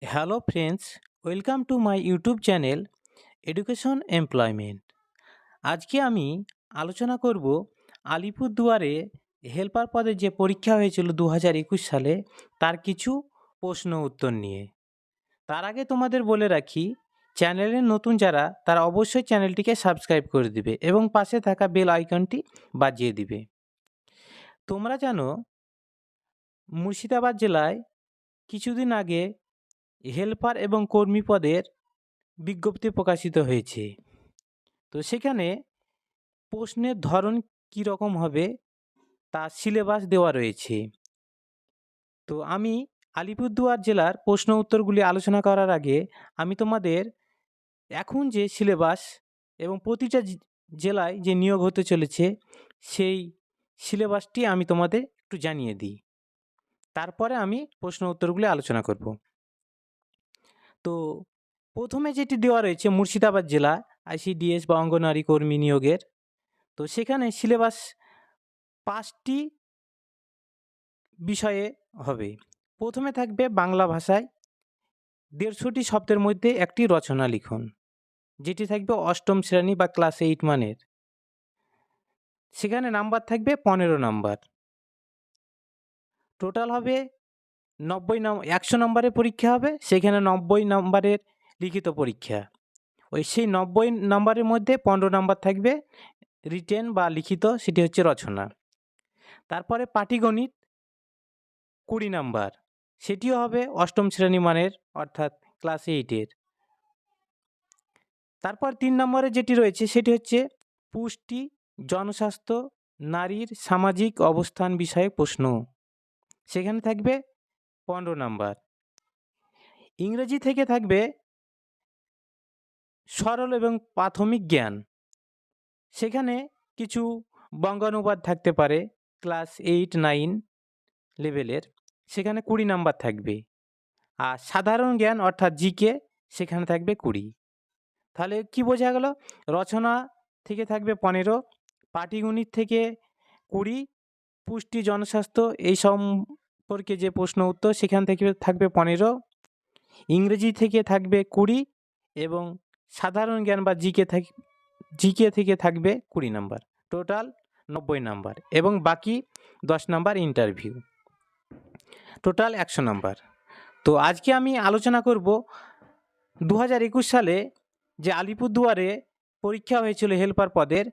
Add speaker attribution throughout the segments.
Speaker 1: Hello friends, welcome to my YouTube channel education employment. আজকে আমি আলোচনা করব আলিপুরদুয়ারে হেল্পার পদে যে পরীক্ষা হয়েছিল 2021 সালে তার কিছু প্রশ্ন উত্তর নিয়ে। তার আগে তোমাদের বলে রাখি, চ্যানেলের নতুন যারা তারা অবশ্যই চ্যানেলটিকে সাবস্ক্রাইব করে দিবে এবং পাশে থাকা বেল আইকনটি বাজিয়ে দিবে। তোমরা জানো, মুর্শিদাবাদ জেলায় কিছুদিন আগে হেল্পার এবং কর্মী পদের বিজ্ঞপ্তি প্রকাশিত হয়েছে। তো সেখানে প্রশ্নের ধরন কী রকম হবে তার সিলেবাস দেওয়া রয়েছে। তো আমি আলিপুরদুয়ার জেলার প্রশ্ন উত্তরগুলি আলোচনা করার আগে আমি তোমাদের এখন যে সিলেবাস এবং প্রতিটা জেলায় যে নিয়োগ হতে চলেছে সেই সিলেবাসটি আমি তোমাদের একটু জানিয়ে দিই। তারপরে আমি প্রশ্ন উত্তরগুলি আলোচনা করব। তো প্রথমে যেটি দেওয়া রয়েছে মুর্শিদাবাদ জেলা ICDS বা অঙ্গনওয়াড়ি কর্মী নিয়োগের। তো সেখানে সিলেবাস 5টি বিষয়ে হবে। প্রথমে থাকবে বাংলা ভাষায় 150টি শব্দের মধ্যে একটি রচনা লিখুন, যেটি থাকবে অষ্টম শ্রেণী বা ক্লাস 8 মানের। সেখানে নাম্বার থাকবে 15 নাম্বার। টোটাল হবে 100 নম্বরের পরীক্ষা হবে, সেখানে 90 নম্বরের লিখিত পরীক্ষা। সেই 90 নম্বরের মধ্যে 15 নাম্বার থাকবে রিটেন বা লিখিত, সেটি হচ্ছে রচনা। তারপরে পাটিগণিত 20 নাম্বার, সেটিও হবে অষ্টম শ্রেণী মানের অর্থাৎ ক্লাস 8-এর। তারপর 3 নম্বরে যেটি রয়েছে সেটি হচ্ছে পুষ্টি, জনস্বাস্থ্য, নারীর সামাজিক অবস্থান বিষয়ক প্রশ্ন, সেখানে থাকবে 15 নাম্বার। ইংরেজি থেকে থাকবে সরল এবং প্রাথমিক জ্ঞান, সেখানে কিছু বঙ্গানুবাদ থাকতে পারে ক্লাস 8-9 লেভেলের, সেখানে 20 নাম্বার থাকবে। আর সাধারণ জ্ঞান অর্থাৎ জিকে, সেখানে থাকবে 20। তাহলে কি বোঝা গেল? রচনা থেকে থাকবে 15, পাটিগণিত থেকে 20, পুষ্টি জনস্বাস্থ্য এই সম্পর্কে যে প্রশ্ন উত্তর সেখান থেকে থাকবে 15, ইংরেজি থেকে থাকবে 20 এবং সাধারণ জ্ঞান বা জিকে থেকে থাকবে 20 নাম্বার। টোটাল 90 নাম্বার এবং বাকি 10 নাম্বার ইন্টারভিউ, টোটাল 100 নাম্বার। তো আজকে আমি আলোচনা করব 2021 সালে যে আলিপুরদুয়ারে পরীক্ষা হয়েছিল হেল্পার পদের,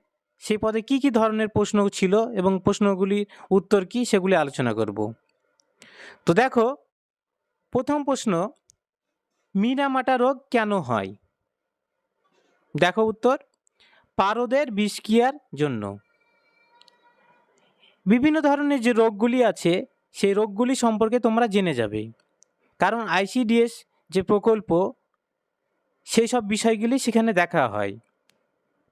Speaker 1: সেই পদে কি কি ধরনের প্রশ্ন ছিল এবং প্রশ্নগুলির উত্তর কি সেগুলি আলোচনা করব। তো দেখো, প্রথম প্রশ্ন, মিনামাটা রোগ কেন হয়? দেখো উত্তর, পারদের বিষক্রিয়ার জন্য। বিভিন্ন ধরনের যে রোগগুলি আছে সেই রোগগুলি সম্পর্কে তোমরা জেনে যাবে, কারণ ICDS যে প্রকল্প সেই সব বিষয়গুলি সেখানে দেখা হয়।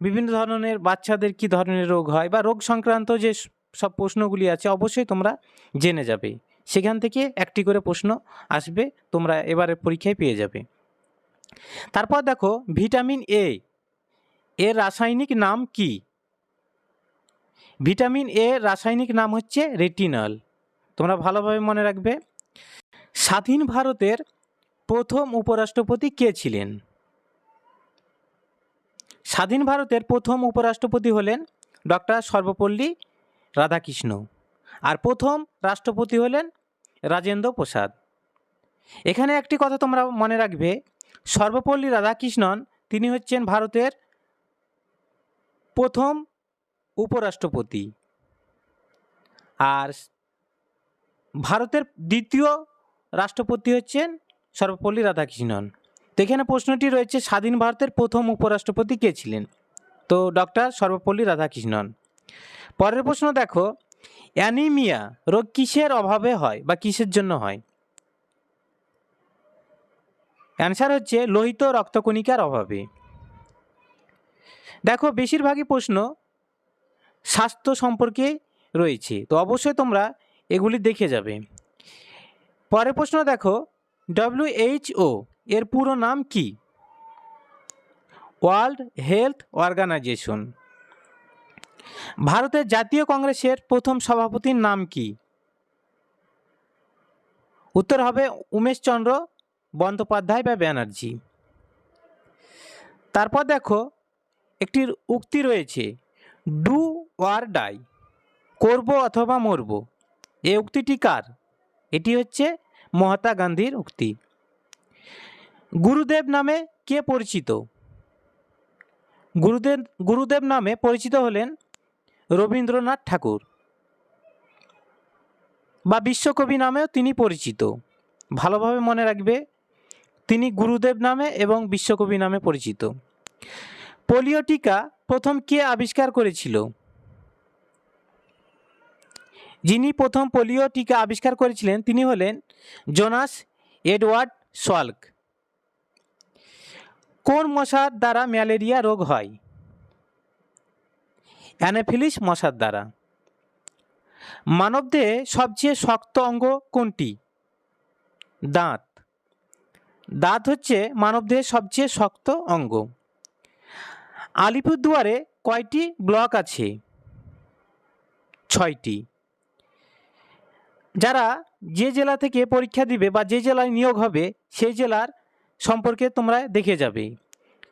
Speaker 1: বিভিন্ন ধরনের বাচ্চাদের কি ধরনের রোগ হয় বা রোগ সংক্রান্ত যে সব প্রশ্নগুলি আছে অবশ্যই তোমরা জেনে যাবে। সেখান থেকে একটি করে প্রশ্ন আসবে, তোমরা এবারে পরীক্ষায় পেয়ে যাবে। তারপর দেখো, ভিটামিন এর রাসায়নিক নাম কি? ভিটামিন এর রাসায়নিক নাম হচ্ছে রেটিনল। তোমরা ভালোভাবে মনে রাখবে। স্বাধীন ভারতের প্রথম উপরাষ্ট্রপতি কে ছিলেন? স্বাধীন ভারতের প্রথম উপরাষ্ট্রপতি হলেন ডক্টর সর্বপল্লী রাধাকৃষ্ণ, আর প্রথম রাষ্ট্রপতি হলেন রাজেন্দ্র প্রসাদ। এখানে একটি কথা তোমরা মনে রাখবে, সর্বপল্লী রাধাকৃষ্ণন তিনি হচ্ছেন ভারতের প্রথম উপরাষ্ট্রপতি, আর ভারতের দ্বিতীয় রাষ্ট্রপতি হচ্ছেন সর্বপল্লী রাধাকৃষ্ণন। তো এখানে প্রশ্নটি রয়েছে স্বাধীন ভারতের প্রথম উপরাষ্ট্রপতি কে ছিলেন? তো ডক্টর সর্বপল্লী রাধাকৃষ্ণন। পরের প্রশ্ন দেখো, অ্যানিমিয়া রোগ কিসের অভাবে হয় বা কিসের জন্য হয়? অ্যান্সার হচ্ছে লোহিত রক্তকণিকার অভাবে। দেখো, বেশিরভাগই প্রশ্ন স্বাস্থ্য সম্পর্কে রয়েছে, তো অবশ্যই তোমরা এগুলি দেখে যাবে। পরের প্রশ্ন দেখো, WHO এর পুরো নাম কি? World health organization. ভারতের জাতীয় কংগ্রেসের প্রথম সভাপতির নাম কি? উত্তর হবে উমেশচন্দ্র বন্দ্যোপাধ্যায় বা ব্যানার্জি। তারপর দেখো একটি উক্তি রয়েছে, ডু অর ডাই, করব অথবা মরব। এই উক্তিটি কার? এটি হচ্ছে মহাত্মা গান্ধীর উক্তি। গুরুদেব নামে কে পরিচিত? গুরুদেব নামে পরিচিত হলেন রবীন্দ্রনাথ ঠাকুর, বা বিশ্বকবি নামেও তিনি পরিচিত। ভালোভাবে মনে রাখবে, তিনি গুরুদেব নামে এবং বিশ্বকবি নামে পরিচিত। পোলিও টিকা প্রথম কে আবিষ্কার করেছিল? যিনি প্রথম পোলিও টিকা আবিষ্কার করেছিলেন তিনি হলেন জোনাস এডওয়ার্ড সাল্ক। কোন মশার দ্বারা ম্যালেরিয়া রোগ হয়? অ্যানোফিলিস মশার দ্বারা। মানবদেহে সবচেয়ে শক্ত অঙ্গ কোনটি? দাঁত। দাঁত হচ্ছে মানবদেহের সবচেয়ে শক্ত অঙ্গ। আলিপুরদুয়ারে কয়টি ব্লক আছে? 6টি। যারা যে জেলা থেকে পরীক্ষা দিবে বা যে জেলায় নিয়োগ হবে সেই জেলার সম্পর্কে তোমরা দেখে যাবে।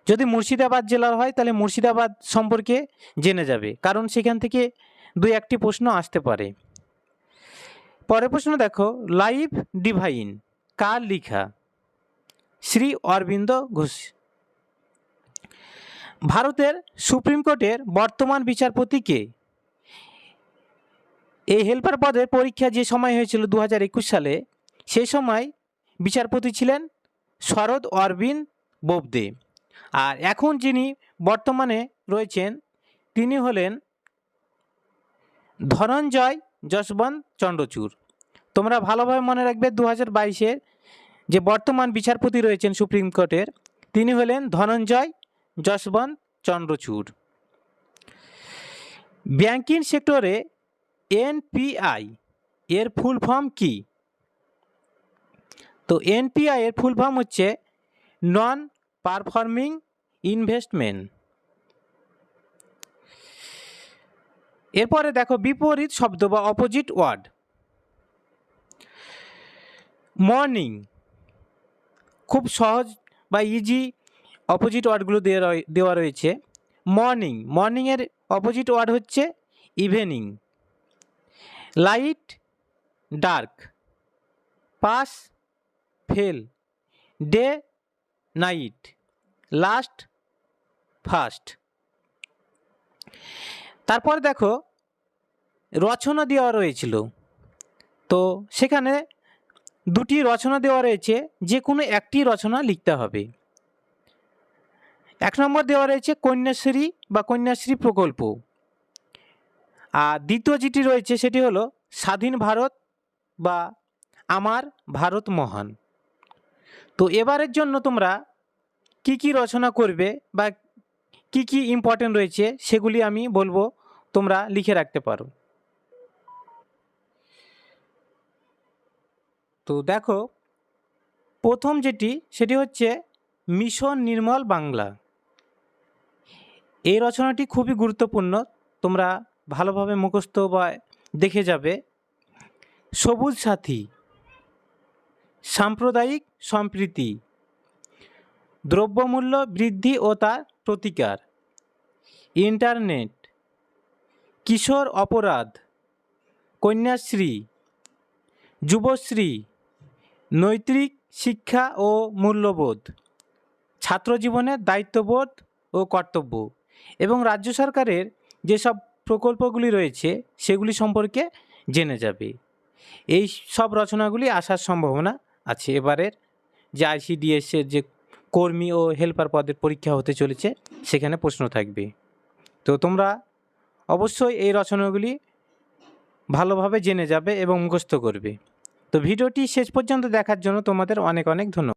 Speaker 1: যদি মুর্শিদাবাদ জেলার হয় তাহলে মুর্শিদাবাদ সম্পর্কে জেনে যাবে, কারণ সেখান থেকে 2-1টি প্রশ্ন আসতে পারে। পরের প্রশ্ন দেখো, লাইফ ডিভাইন কার লেখা? শ্রী অরবিন্দ ঘোষ। ভারতের সুপ্রিম কোর্টের বর্তমান বিচারপতি কে? এই হেল্পার পদের পরীক্ষা যে সময় হয়েছিল 2021 সালে, সেই সময় বিচারপতি ছিলেন শরদ অরবিন্দ বোবদে। আর এখন যিনি বর্তমানে রয়েছেন তিনি হলেন ধনঞ্জয় যশবন্ত চন্দ্রচূড়। তোমরা ভালোভাবে মনে রাখবে, 2022-এর যে বর্তমান বিচারপতি রয়েছেন সুপ্রিম কোর্টের তিনি হলেন ধনঞ্জয় যশবন্ত চন্দ্রচূড়। ব্যাংকিং সেক্টরে এনপিআই এর ফুল ফর্ম কি? তো এনপিআই এর ফুল ফর্ম হচ্ছে নন পারফর্মিং ইনভেস্টমেন্ট। এরপরে দেখো বিপরীত শব্দ বা অপোজিট ওয়ার্ড। মর্নিং, খুব সহজ বা ইজি অপোজিট ওয়ার্ডগুলো দেওয়া রয়েছে। মর্নিংয়ের অপোজিট ওয়ার্ড হচ্ছে evening. Light dark, pass fail, day night, last first. তারপর দেখো রচনা দেওয়া রয়েছিল, তো সেখানে 2টি রচনা দেওয়া রয়েছে, যে কোনো একটি রচনা লিখতে হবে। 1 নম্বর দেওয়া রয়েছে কন্যাশ্রী বা কন্যাশ্রী প্রকল্প, আর দ্বিতীয় যেটি রয়েছে সেটি হলো স্বাধীন ভারত বা আমার ভারত মহান। তো এবারের জন্য তোমরা কি কি রচনা করবে বা কি কি ইম্পর্টেন্ট রয়েছে সেগুলি আমি বলবো, তোমরা লিখে রাখতে পারো। তো দেখো প্রথম যেটি সেটি হচ্ছে মিশন নির্মল বাংলা। এই রচনাটি খুবই গুরুত্বপূর্ণ, তোমরা ভালোভাবে মুখস্থ বা দেখে যাবে। সবুজ সাথী, সাম্প্রদায়িক সম্প্রীতি, দ্রব্যমূল্য বৃদ্ধি ও তার প্রতিকার, ইন্টারনেট, কিশোর অপরাধ, কন্যাশ্রী, যুবশ্রী, নৈতিক শিক্ষা ও মূল্যবোধ, ছাত্রজীবনের দায়িত্ববোধ ও কর্তব্য, এবং রাজ্য সরকারের যেসব প্রকল্পগুলি রয়েছে সেগুলি সম্পর্কে জেনে যাবে। এই সব রচনাগুলি আসার সম্ভাবনা আছে এবারের যে ICDS-এর যে কর্মী ও হেল্পার পদের পরীক্ষা হতে চলেছে সেখানে প্রশ্ন থাকবে। তো তোমরা অবশ্যই এই রচনাগুলি ভালোভাবে জেনে যাবে এবং মুখস্থ করবে। তো ভিডিওটি শেষ পর্যন্ত দেখার জন্য তোমাদের অনেক অনেক ধন্যবাদ।